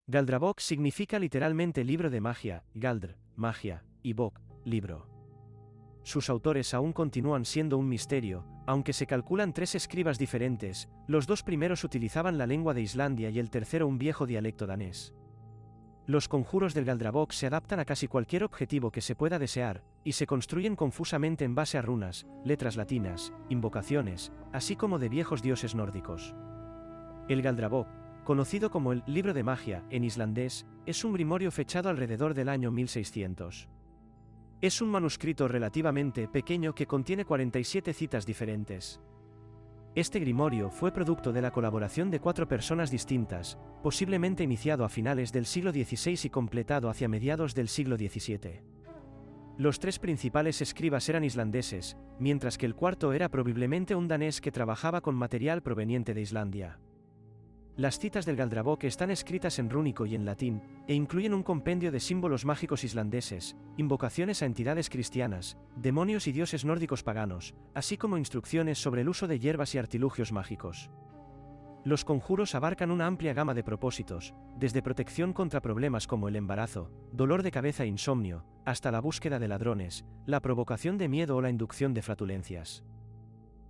Galdrabok significa literalmente libro de magia, Galdr, magia, y Bok, libro. Sus autores aún continúan siendo un misterio, aunque se calculan 3 escribas diferentes, los 2 primeros utilizaban la lengua de Islandia y el tercero un viejo dialecto danés. Los conjuros del Galdrabok se adaptan a casi cualquier objetivo que se pueda desear, y se construyen confusamente en base a runas, letras latinas, invocaciones, así como de viejos dioses nórdicos. El Galdrabok, conocido como el libro de magia en islandés, es un grimorio fechado alrededor del año 1600. Es un manuscrito relativamente pequeño que contiene 47 citas diferentes. Este grimorio fue producto de la colaboración de 4 personas distintas, posiblemente iniciado a finales del siglo XVI y completado hacia mediados del siglo XVII. Los 3 principales escribas eran islandeses, mientras que el cuarto era probablemente un danés que trabajaba con material proveniente de Islandia. Las citas del Galdrabok están escritas en rúnico y en latín, e incluyen un compendio de símbolos mágicos islandeses, invocaciones a entidades cristianas, demonios y dioses nórdicos paganos, así como instrucciones sobre el uso de hierbas y artilugios mágicos. Los conjuros abarcan una amplia gama de propósitos, desde protección contra problemas como el embarazo, dolor de cabeza e insomnio, hasta la búsqueda de ladrones, la provocación de miedo o la inducción de flatulencias.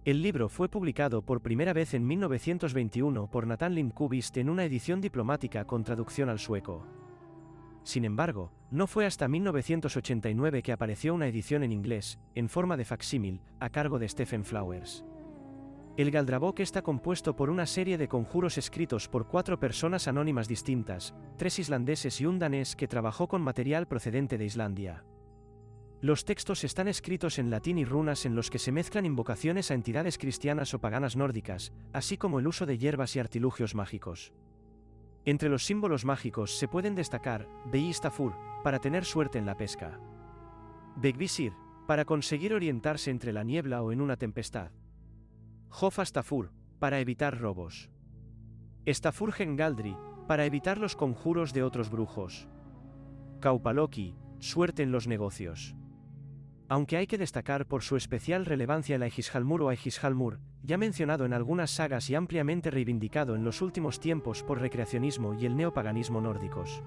El libro fue publicado por primera vez en 1921 por Nathan Lindqvist en una edición diplomática con traducción al sueco. Sin embargo, no fue hasta 1989 que apareció una edición en inglés, en forma de facsímil, a cargo de Stephen Flowers. El Galdrabok está compuesto por una serie de conjuros escritos por 4 personas anónimas distintas, 3 islandeses y un danés que trabajó con material procedente de Islandia. Los textos están escritos en latín y runas en los que se mezclan invocaciones a entidades cristianas o paganas nórdicas, así como el uso de hierbas y artilugios mágicos. Entre los símbolos mágicos se pueden destacar Beistafur, para tener suerte en la pesca. Begvisir, para conseguir orientarse entre la niebla o en una tempestad. Hofastafur, para evitar robos. Stafurgengaldri, para evitar los conjuros de otros brujos. Kaupaloki, suerte en los negocios. Aunque hay que destacar por su especial relevancia el Ægishalmur o Ægishalmur, ya mencionado en algunas sagas y ampliamente reivindicado en los últimos tiempos por recreacionismo y el neopaganismo nórdicos.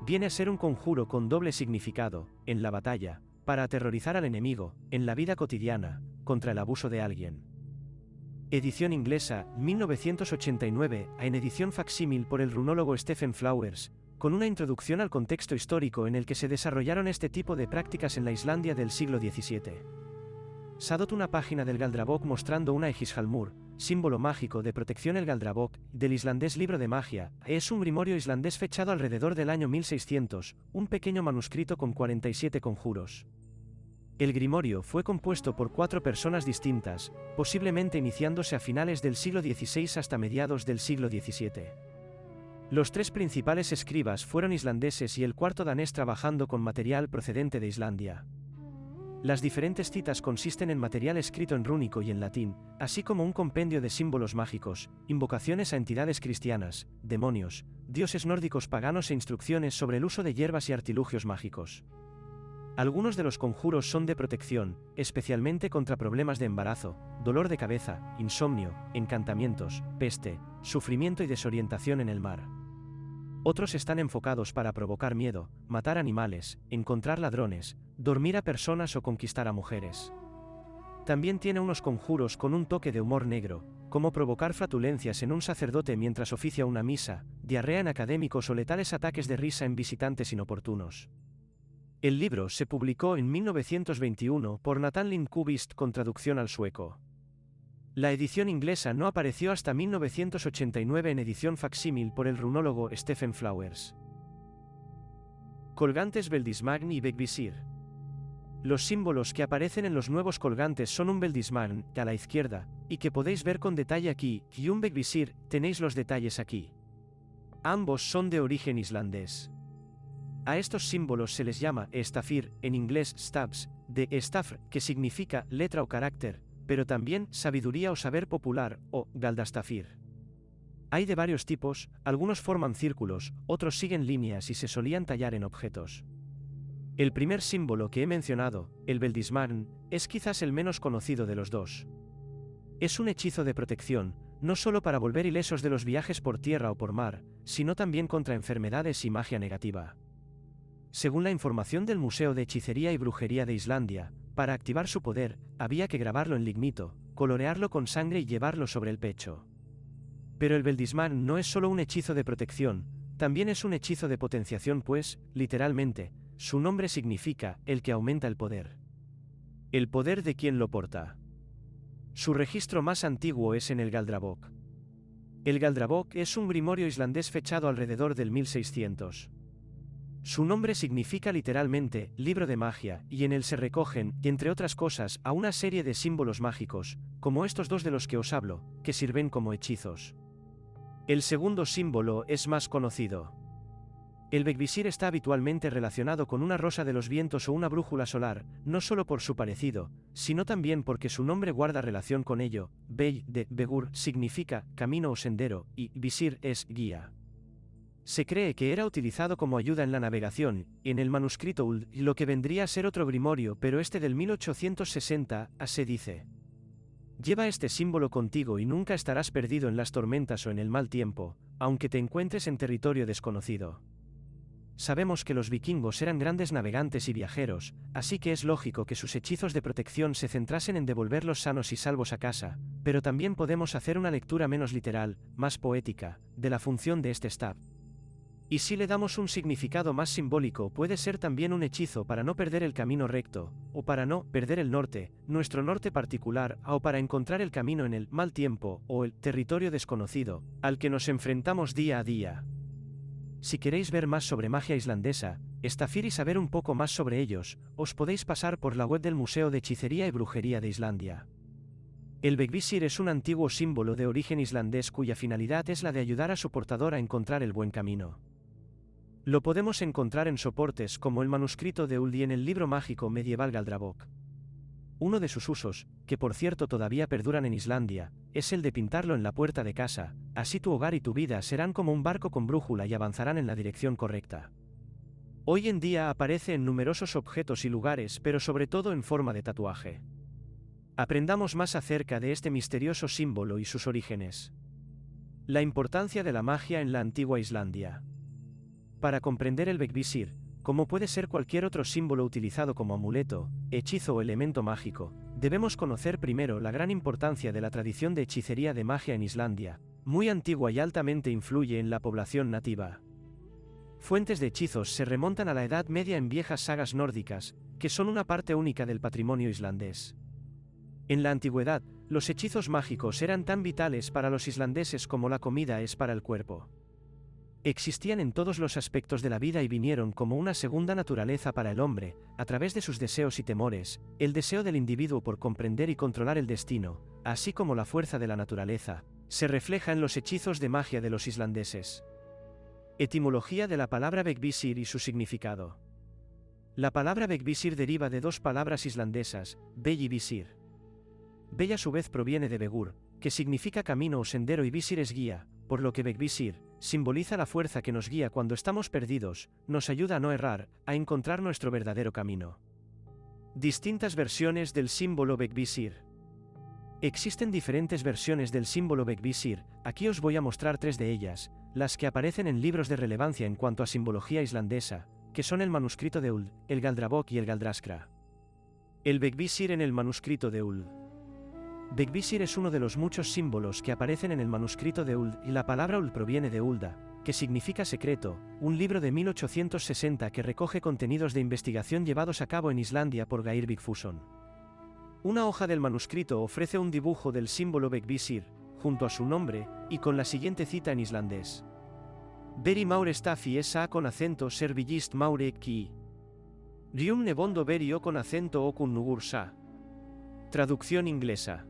Viene a ser un conjuro con doble significado, en la batalla, para aterrorizar al enemigo, en la vida cotidiana, contra el abuso de alguien. Edición inglesa, 1989, en edición facsímil por el runólogo Stephen Flowers, con una introducción al contexto histórico en el que se desarrollaron este tipo de prácticas en la Islandia del siglo XVII. Sadot una página del Galdrabok mostrando una Ægishalmur, símbolo mágico de protección. El Galdrabok, del islandés libro de magia, es un grimorio islandés fechado alrededor del año 1600, un pequeño manuscrito con 47 conjuros. El grimorio fue compuesto por 4 personas distintas, posiblemente iniciándose a finales del siglo XVI hasta mediados del siglo XVII. Los 3 principales escribas fueron islandeses y el cuarto danés trabajando con material procedente de Islandia. Las diferentes citas consisten en material escrito en rúnico y en latín, así como un compendio de símbolos mágicos, invocaciones a entidades cristianas, demonios, dioses nórdicos paganos e instrucciones sobre el uso de hierbas y artilugios mágicos. Algunos de los conjuros son de protección, especialmente contra problemas de embarazo, dolor de cabeza, insomnio, encantamientos, peste, sufrimiento y desorientación en el mar. Otros están enfocados para provocar miedo, matar animales, encontrar ladrones, dormir a personas o conquistar a mujeres. También tiene unos conjuros con un toque de humor negro, como provocar flatulencias en un sacerdote mientras oficia una misa, diarrea en académicos o letales ataques de risa en visitantes inoportunos. El libro se publicó en 1921 por Nathan Lindqvist con traducción al sueco. La edición inglesa no apareció hasta 1989 en edición facsímil por el runólogo Stephen Flowers. Colgantes Veldismagn y Begvisir. Los símbolos que aparecen en los nuevos colgantes son un Veldismagn, a la izquierda, y que podéis ver con detalle aquí, y un Begvisir, tenéis los detalles aquí. Ambos son de origen islandés. A estos símbolos se les llama estafir, en inglés stabs, de estafr, que significa letra o carácter, pero también sabiduría o saber popular, o galdastafir. Hay de varios tipos, algunos forman círculos, otros siguen líneas y se solían tallar en objetos. El primer símbolo que he mencionado, el Veldismagn, es quizás el menos conocido de los dos. Es un hechizo de protección, no solo para volver ilesos de los viajes por tierra o por mar, sino también contra enfermedades y magia negativa. Según la información del Museo de Hechicería y Brujería de Islandia, para activar su poder, había que grabarlo en lignito, colorearlo con sangre y llevarlo sobre el pecho. Pero el Beldismán no es solo un hechizo de protección, también es un hechizo de potenciación pues, literalmente, su nombre significa, el que aumenta el poder. El poder de quien lo porta. Su registro más antiguo es en el Galdrabok. El Galdrabok es un grimorio islandés fechado alrededor del 1600. Su nombre significa literalmente, libro de magia, y en él se recogen, entre otras cosas, a una serie de símbolos mágicos, como estos dos de los que os hablo, que sirven como hechizos. El segundo símbolo es más conocido. El Begvisir está habitualmente relacionado con una rosa de los vientos o una brújula solar, no solo por su parecido, sino también porque su nombre guarda relación con ello. Bey, de Begur, significa camino o sendero, y visir es guía. Se cree que era utilizado como ayuda en la navegación, en el manuscrito Uld, lo que vendría a ser otro grimorio, pero este del 1860, se dice: lleva este símbolo contigo y nunca estarás perdido en las tormentas o en el mal tiempo, aunque te encuentres en territorio desconocido. Sabemos que los vikingos eran grandes navegantes y viajeros, así que es lógico que sus hechizos de protección se centrasen en devolverlos sanos y salvos a casa, pero también podemos hacer una lectura menos literal, más poética, de la función de este stab. Y si le damos un significado más simbólico, puede ser también un hechizo para no perder el camino recto, o para no perder el norte, nuestro norte particular, o para encontrar el camino en el mal tiempo, o el territorio desconocido, al que nos enfrentamos día a día. Si queréis ver más sobre magia islandesa, Stafir y saber un poco más sobre ellos, os podéis pasar por la web del Museo de Hechicería y Brujería de Islandia. El Begvisir es un antiguo símbolo de origen islandés cuya finalidad es la de ayudar a su portador a encontrar el buen camino. Lo podemos encontrar en soportes como el manuscrito de Uld y en el libro mágico medieval Galdrabok. Uno de sus usos, que por cierto todavía perduran en Islandia, es el de pintarlo en la puerta de casa, así tu hogar y tu vida serán como un barco con brújula y avanzarán en la dirección correcta. Hoy en día aparece en numerosos objetos y lugares, pero sobre todo en forma de tatuaje. Aprendamos más acerca de este misterioso símbolo y sus orígenes. La importancia de la magia en la antigua Islandia. Para comprender el Begvisir, como puede ser cualquier otro símbolo utilizado como amuleto, hechizo o elemento mágico, debemos conocer primero la gran importancia de la tradición de hechicería de magia en Islandia, muy antigua y altamente influye en la población nativa. Fuentes de hechizos se remontan a la Edad Media en viejas sagas nórdicas, que son una parte única del patrimonio islandés. En la antigüedad, los hechizos mágicos eran tan vitales para los islandeses como la comida es para el cuerpo. Existían en todos los aspectos de la vida y vinieron como una segunda naturaleza para el hombre, a través de sus deseos y temores, el deseo del individuo por comprender y controlar el destino, así como la fuerza de la naturaleza, se refleja en los hechizos de magia de los islandeses. Etimología de la palabra Begvisir y su significado. La palabra Begvisir deriva de dos palabras islandesas, Bey y Visir. Bey a su vez proviene de Begur, que significa camino o sendero y Visir es guía, por lo que Begvisir simboliza la fuerza que nos guía cuando estamos perdidos, nos ayuda a no errar, a encontrar nuestro verdadero camino. Distintas versiones del símbolo Begvisir. Existen diferentes versiones del símbolo Begvisir, aquí os voy a mostrar tres de ellas, las que aparecen en libros de relevancia en cuanto a simbología islandesa, que son el manuscrito de Uld, el Galdrabok y el Galdraskra. El Begvisir en el manuscrito de Uld. Begvisir es uno de los muchos símbolos que aparecen en el manuscrito de Uld y la palabra Uld proviene de Ulda, que significa secreto, un libro de 1860 que recoge contenidos de investigación llevados a cabo en Islandia por Geir Vigfússon. Una hoja del manuscrito ofrece un dibujo del símbolo Begvisir, junto a su nombre, y con la siguiente cita en islandés. Beri maure stafi esa con acento servigist maure ki. Rium nebondo berio con acento okun nugur sa. Traducción inglesa.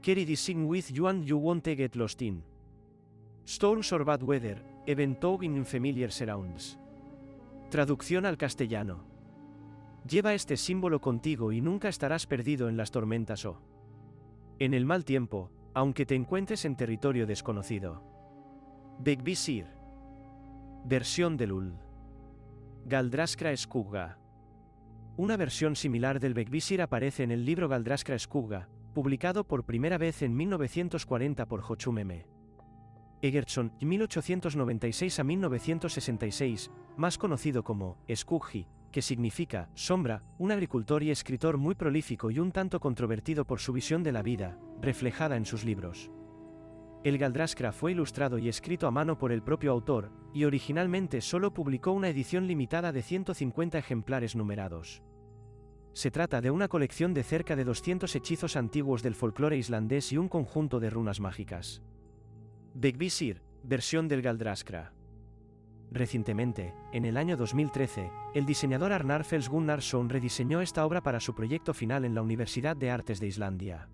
Carry this in with you and you won't get lost in storms or bad weather, even though in unfamiliar surrounds. Traducción al castellano. Lleva este símbolo contigo y nunca estarás perdido en las tormentas o en el mal tiempo, aunque te encuentres en territorio desconocido. Begvisir. Versión del Uld. Galdraskra Skugga. Una versión similar del Begvisir aparece en el libro Galdraskra Skugga, publicado por primera vez en 1940 por Joachim M. Egerton, 1896 a 1966, más conocido como Skuggi, que significa sombra, un agricultor y escritor muy prolífico y un tanto controvertido por su visión de la vida, reflejada en sus libros. El Galdraskra fue ilustrado y escrito a mano por el propio autor, y originalmente solo publicó una edición limitada de 150 ejemplares numerados. Se trata de una colección de cerca de 200 hechizos antiguos del folclore islandés y un conjunto de runas mágicas. Vegvisir, versión del Galdraskra. Recientemente, en el año 2013, el diseñador Arnar Fels Gunnarsson rediseñó esta obra para su proyecto final en la Universidad de Artes de Islandia.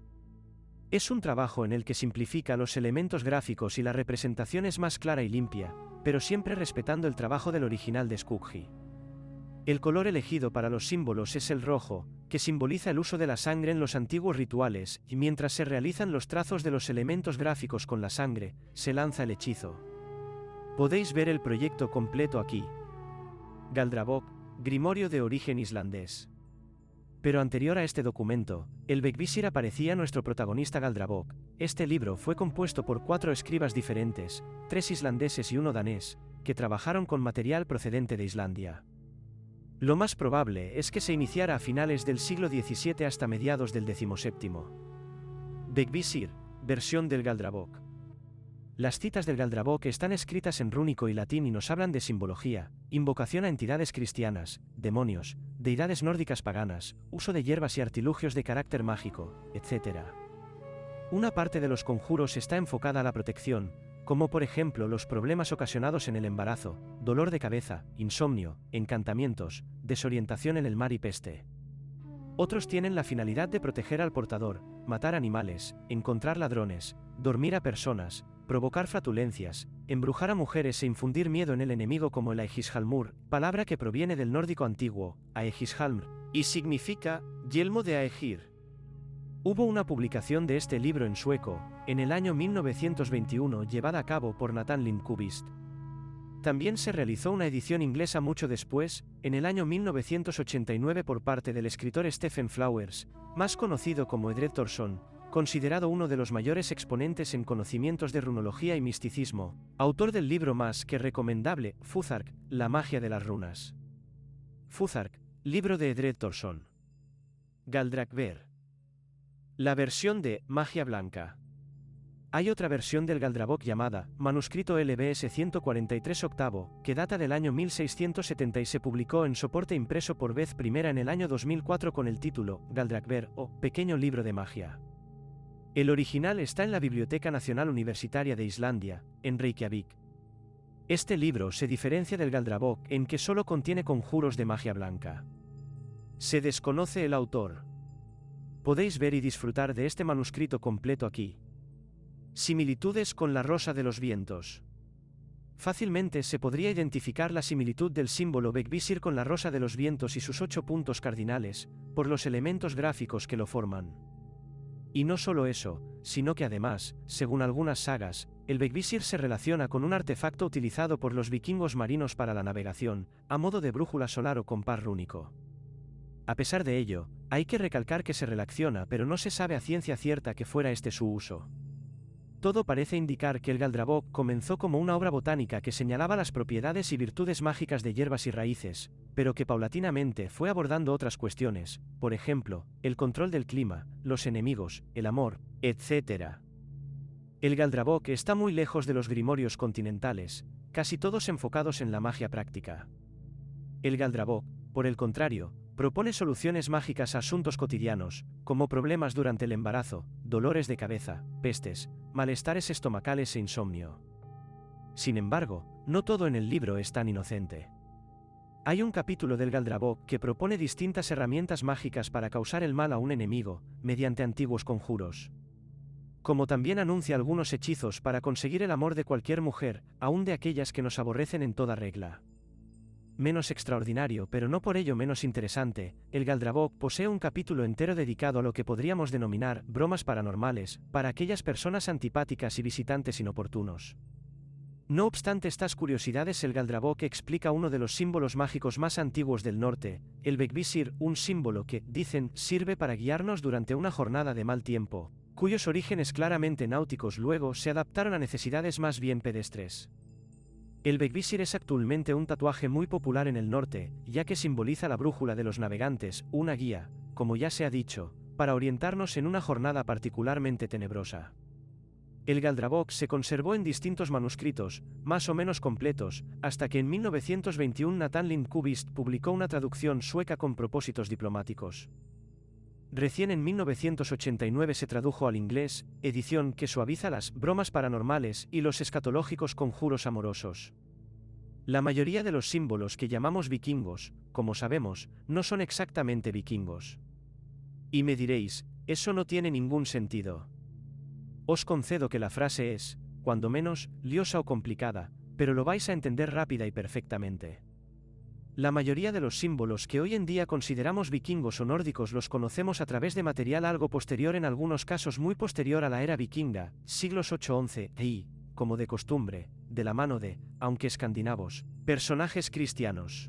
Es un trabajo en el que simplifica los elementos gráficos y la representación es más clara y limpia, pero siempre respetando el trabajo del original de Skuggi. El color elegido para los símbolos es el rojo, que simboliza el uso de la sangre en los antiguos rituales, y mientras se realizan los trazos de los elementos gráficos con la sangre, se lanza el hechizo. Podéis ver el proyecto completo aquí. Galdrabok, grimorio de origen islandés. Pero anterior a este documento, el Vegvisir aparecía nuestro protagonista Galdrabok. Este libro fue compuesto por 4 escribas diferentes, 3 islandeses y 1 danés, que trabajaron con material procedente de Islandia. Lo más probable es que se iniciara a finales del siglo XVII hasta mediados del XVII. Vegvisir, versión del Galdrabok. Las citas del Galdrabok están escritas en rúnico y latín y nos hablan de simbología, invocación a entidades cristianas, demonios, deidades nórdicas paganas, uso de hierbas y artilugios de carácter mágico, etc. Una parte de los conjuros está enfocada a la protección, como por ejemplo los problemas ocasionados en el embarazo, dolor de cabeza, insomnio, encantamientos, desorientación en el mar y peste. Otros tienen la finalidad de proteger al portador, matar animales, encontrar ladrones, dormir a personas, provocar flatulencias, embrujar a mujeres e infundir miedo en el enemigo como el Aegishalmur, palabra que proviene del nórdico antiguo, Aegishalmr, y significa yelmo de Aegir. Hubo una publicación de este libro en sueco, en el año 1921 llevada a cabo por Nathan Lindqvist. También se realizó una edición inglesa mucho después, en el año 1989 por parte del escritor Stephen Flowers, más conocido como Edred Thorsson, considerado uno de los mayores exponentes en conocimientos de runología y misticismo, autor del libro más que recomendable, Futhark, la magia de las runas. Futhark, libro de Edred Thorsson. Galdrakver. La versión de Magia Blanca. Hay otra versión del Galdrabok llamada Manuscrito LBS 143 octavo, que data del año 1670 y se publicó en soporte impreso por vez primera en el año 2004 con el título Galdrakver o Pequeño Libro de Magia. El original está en la Biblioteca Nacional Universitaria de Islandia, en Reykjavik. Este libro se diferencia del Galdrabok en que solo contiene conjuros de magia blanca. Se desconoce el autor. Podéis ver y disfrutar de este manuscrito completo aquí. Similitudes con la rosa de los vientos. Fácilmente se podría identificar la similitud del símbolo Vegvisir con la rosa de los vientos y sus 8 puntos cardinales, por los elementos gráficos que lo forman. Y no solo eso, sino que además, según algunas sagas, el Vegvisir se relaciona con un artefacto utilizado por los vikingos marinos para la navegación, a modo de brújula solar o compás rúnico. A pesar de ello, hay que recalcar que se relaciona, pero no se sabe a ciencia cierta que fuera este su uso. Todo parece indicar que el Galdrabok comenzó como una obra botánica que señalaba las propiedades y virtudes mágicas de hierbas y raíces, pero que paulatinamente fue abordando otras cuestiones, por ejemplo, el control del clima, los enemigos, el amor, etc. El Galdrabok está muy lejos de los grimorios continentales, casi todos enfocados en la magia práctica. El Galdrabok, por el contrario, propone soluciones mágicas a asuntos cotidianos, como problemas durante el embarazo, dolores de cabeza, pestes, malestares estomacales e insomnio. Sin embargo, no todo en el libro es tan inocente. Hay un capítulo del Galdrabok que propone distintas herramientas mágicas para causar el mal a un enemigo, mediante antiguos conjuros. Como también anuncia algunos hechizos para conseguir el amor de cualquier mujer, aun de aquellas que nos aborrecen en toda regla. Menos extraordinario, pero no por ello menos interesante, el Galdrabok posee un capítulo entero dedicado a lo que podríamos denominar bromas paranormales, para aquellas personas antipáticas y visitantes inoportunos. No obstante estas curiosidades, el Galdrabok explica uno de los símbolos mágicos más antiguos del norte, el Bekvisir, un símbolo que, dicen, sirve para guiarnos durante una jornada de mal tiempo, cuyos orígenes claramente náuticos luego se adaptaron a necesidades más bien pedestres. El Bekvisir es actualmente un tatuaje muy popular en el norte, ya que simboliza la brújula de los navegantes, una guía, como ya se ha dicho, para orientarnos en una jornada particularmente tenebrosa. El Galdrabok se conservó en distintos manuscritos, más o menos completos, hasta que en 1921 Nathan Lindqvist publicó una traducción sueca con propósitos diplomáticos. Recién en 1989 se tradujo al inglés, edición que suaviza las bromas paranormales y los escatológicos conjuros amorosos. La mayoría de los símbolos que llamamos vikingos, como sabemos, no son exactamente vikingos. Y me diréis, eso no tiene ningún sentido. Os concedo que la frase es, cuando menos, liosa o complicada, pero lo vais a entender rápida y perfectamente. La mayoría de los símbolos que hoy en día consideramos vikingos o nórdicos los conocemos a través de material algo posterior, en algunos casos muy posterior a la era vikinga, siglos 8-11, y, como de costumbre, de la mano de, aunque escandinavos, personajes cristianos.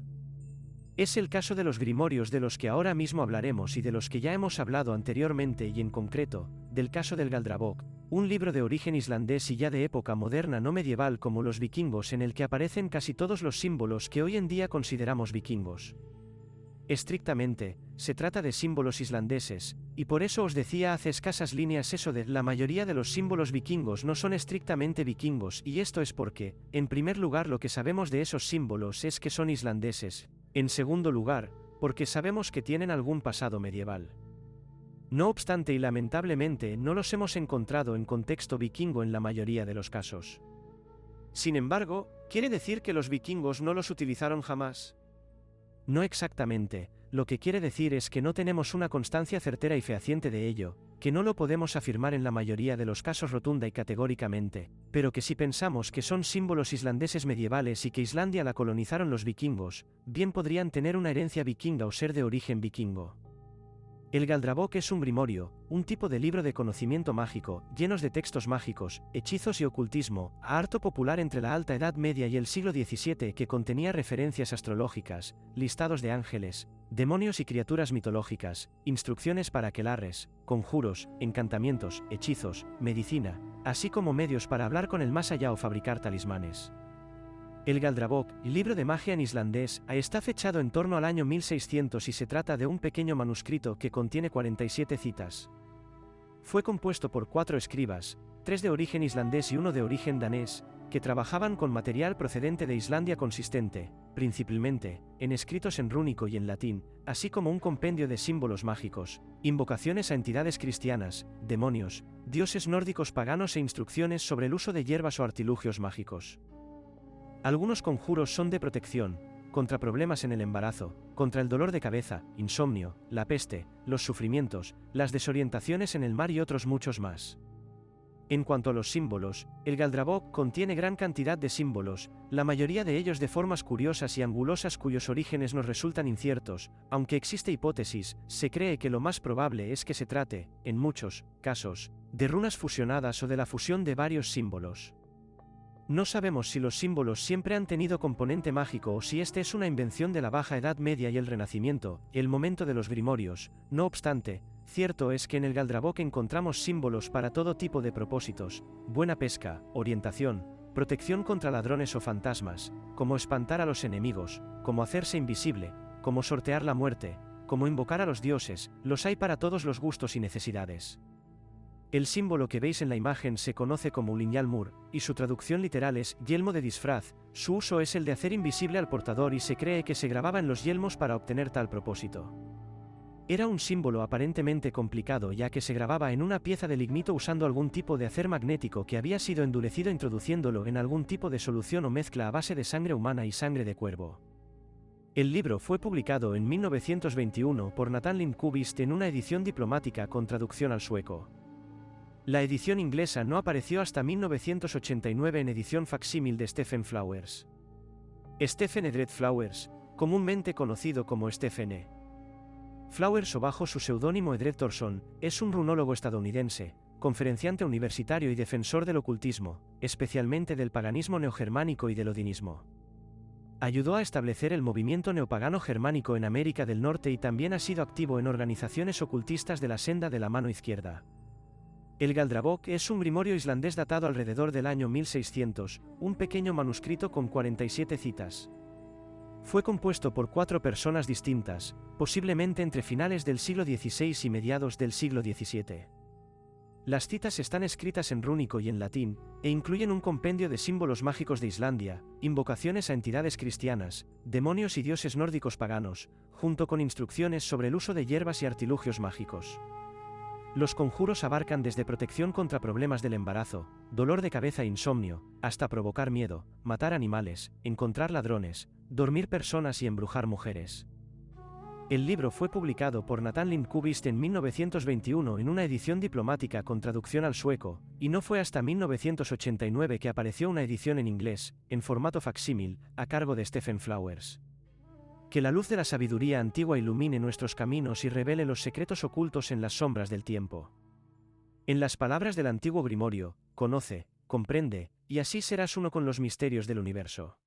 Es el caso de los grimorios de los que ahora mismo hablaremos y de los que ya hemos hablado anteriormente, y en concreto, del caso del Galdrabok, un libro de origen islandés y ya de época moderna no medieval como los vikingos, en el que aparecen casi todos los símbolos que hoy en día consideramos vikingos. Estrictamente, se trata de símbolos islandeses, y por eso os decía hace escasas líneas eso de la mayoría de los símbolos vikingos no son estrictamente vikingos, y esto es porque, en primer lugar, lo que sabemos de esos símbolos es que son islandeses, en segundo lugar, porque sabemos que tienen algún pasado medieval. No obstante, y lamentablemente, no los hemos encontrado en contexto vikingo en la mayoría de los casos. Sin embargo, ¿quiere decir que los vikingos no los utilizaron jamás? No exactamente, lo que quiere decir es que no tenemos una constancia certera y fehaciente de ello, que no lo podemos afirmar en la mayoría de los casos rotunda y categóricamente, pero que si pensamos que son símbolos islandeses medievales y que Islandia la colonizaron los vikingos, bien podrían tener una herencia vikinga o ser de origen vikingo. El Galdrabok es un grimorio, un tipo de libro de conocimiento mágico, llenos de textos mágicos, hechizos y ocultismo, harto popular entre la Alta Edad Media y el siglo XVII, que contenía referencias astrológicas, listados de ángeles, demonios y criaturas mitológicas, instrucciones para aquelarres, conjuros, encantamientos, hechizos, medicina, así como medios para hablar con el más allá o fabricar talismanes. El Galdrabok, libro de magia en islandés, está fechado en torno al año 1600 y se trata de un pequeño manuscrito que contiene 47 citas. Fue compuesto por 4 escribas, 3 de origen islandés y 1 de origen danés, que trabajaban con material procedente de Islandia consistente, principalmente, en escritos en rúnico y en latín, así como un compendio de símbolos mágicos, invocaciones a entidades cristianas, demonios, dioses nórdicos paganos e instrucciones sobre el uso de hierbas o artilugios mágicos. Algunos conjuros son de protección, contra problemas en el embarazo, contra el dolor de cabeza, insomnio, la peste, los sufrimientos, las desorientaciones en el mar y otros muchos más. En cuanto a los símbolos, el Galdrabok contiene gran cantidad de símbolos, la mayoría de ellos de formas curiosas y angulosas cuyos orígenes nos resultan inciertos, aunque existe hipótesis, se cree que lo más probable es que se trate, en muchos casos, de runas fusionadas o de la fusión de varios símbolos. No sabemos si los símbolos siempre han tenido componente mágico o si este es una invención de la Baja Edad Media y el Renacimiento, el momento de los grimorios. No obstante, cierto es que en el Galdrabok encontramos símbolos para todo tipo de propósitos: buena pesca, orientación, protección contra ladrones o fantasmas, como espantar a los enemigos, como hacerse invisible, como sortear la muerte, como invocar a los dioses. Los hay para todos los gustos y necesidades. El símbolo que veis en la imagen se conoce como Ulinjalmur, y su traducción literal es yelmo de disfraz. Su uso es el de hacer invisible al portador y se cree que se grababa en los yelmos para obtener tal propósito. Era un símbolo aparentemente complicado, ya que se grababa en una pieza de lignito usando algún tipo de acer magnético que había sido endurecido introduciéndolo en algún tipo de solución o mezcla a base de sangre humana y sangre de cuervo. El libro fue publicado en 1921 por Nathan Lindqvist en una edición diplomática con traducción al sueco. La edición inglesa no apareció hasta 1989 en edición facsímil de Stephen Flowers. Stephen Edred Flowers, comúnmente conocido como Stephen E. Flowers o bajo su seudónimo Edred Thorson, es un runólogo estadounidense, conferenciante universitario y defensor del ocultismo, especialmente del paganismo neogermánico y del odinismo. Ayudó a establecer el movimiento neopagano germánico en América del Norte y también ha sido activo en organizaciones ocultistas de la senda de la mano izquierda. El Galdrabok es un grimorio islandés datado alrededor del año 1600, un pequeño manuscrito con 47 citas. Fue compuesto por 4 personas distintas, posiblemente entre finales del siglo XVI y mediados del siglo XVII. Las citas están escritas en rúnico y en latín, e incluyen un compendio de símbolos mágicos de Islandia, invocaciones a entidades cristianas, demonios y dioses nórdicos paganos, junto con instrucciones sobre el uso de hierbas y artilugios mágicos. Los conjuros abarcan desde protección contra problemas del embarazo, dolor de cabeza e insomnio, hasta provocar miedo, matar animales, encontrar ladrones, dormir personas y embrujar mujeres. El libro fue publicado por Nathan Lindqvist en 1921 en una edición diplomática con traducción al sueco, y no fue hasta 1989 que apareció una edición en inglés, en formato facsímil, a cargo de Stephen Flowers. Que la luz de la sabiduría antigua ilumine nuestros caminos y revele los secretos ocultos en las sombras del tiempo. En las palabras del antiguo grimorio, conoce, comprende, y así serás uno con los misterios del universo.